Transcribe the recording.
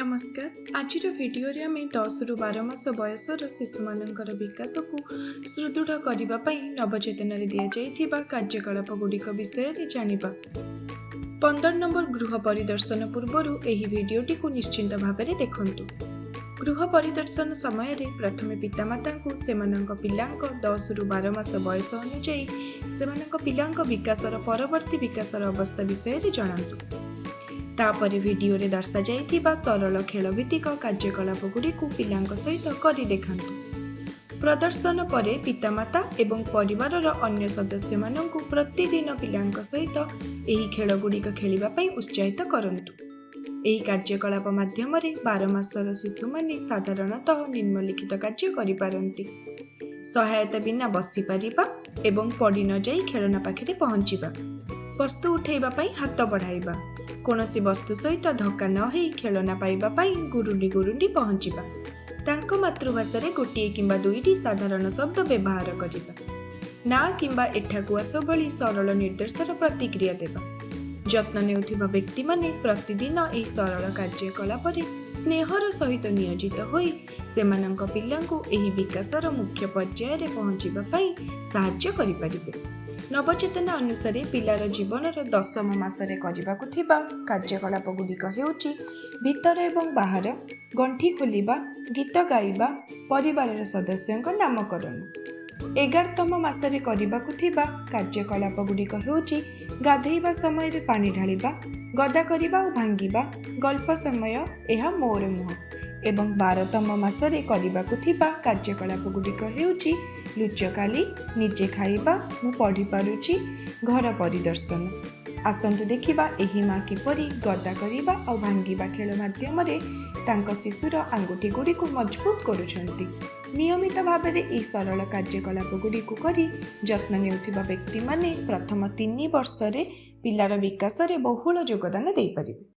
नमस्कार। आज भिडियो रे आमे 10 रु 12 मास बयसर शिशु मानकर विकास को सुदृढ़ करने नवचेतन दि जाइथिबा कार्यकलाप गुड़िक विषय जानिबा। 15 नंबर गृह परिदर्शन पूर्व एही भिडियोटी को निश्चिंत भाव देखंतु। गृह परिदर्शन समय प्रथमे पितामाता को सेमानंक पिलांक 10 रु 12 मास बयस अनुଯାयी सेमानंक पिलांक विकासर परवर्ती विकासर अवस्था विषय जणांतु। तापर भिडियो रे दर्शा जाइथिबा सरल खेल भित्तिक कार्यकलाप गुड़िक पिलांक सहित करि देखांतु। प्रदर्शन परे पितामाता एवं परिवारर अन्य सदस्य मानंकु प्रतिदिन पिलांक सहित एही खेल गुड़िक खेलिबा पई उत्साहित करंतु। एही कार्यकलाप माध्यम रे 12 मासर शिशु माने साधारणतः निम्नलिखित कार्य करि पारंती। सहायता बिना बसी पारिबा एवं पड़ी न जाई खेलना पाखरे पहुंचीबा, वस्तु उठेइबा पई हाथ बढ़ाइबा, कोनोसी वस्तु सहित धक्का न होई खेलना पाइबा पई गुरुंडी गुरुंडी पहुंचीबा, तांको मातृभाषा रे गोटिए किंबा दुईटी साधारण शब्द व्यवहार करिबा, ना किंबा एठाकु आस भली सरल निर्देशर प्रतिक्रिया देबा। जत्न नेउथिबा व्यक्ति माने प्रतिदिन एही सरल कार्यकलाप रे स्नेहर सहित नियोजित होई सेमानंक पिल्लांकु एही विकासर मुख्य पर्याय रे पहुंचीबा पई सहाय्य करि परिबे। नवचेतना अनुसार पिलार जीवनर 10म मासरे करबाकु थिबा कार्यकलाप गुड़िक हेउची भीतर एवं बाहर, गंठी खोलिबा, गीत गाइबा, परिवार सदस्यंक नामकरण। 11तम मासरे करबाकु थिबा कार्यकलाप गुड़िक हेउची गाधेइबा समय रे पानी ढालिबा, गदा करिबा और भांगिबा, गल्प समय एहा मोर मुह। एवं 12तम मासरे करबाकु थिबा कार्यकलाप गुड़िक हेउची लुचकाली, निजे खाइबा, मु पढ़ी पारुची, घर परिदर्शन। आसंतु देखिबा एही माँ किपरि गदा करिबा और भांगिबा खेल माध्यम रे तांको शिशुर आंगुठी गुड़ी को मजबूत करुछंती। नियमित भाव में एही सरल कार्यकलाप गुड़ी को करी जत्न नेउथिबा व्यक्ति माने प्रथम 3 वर्ष रे पिलार विकास रे बहुल योगदान देई परिबे।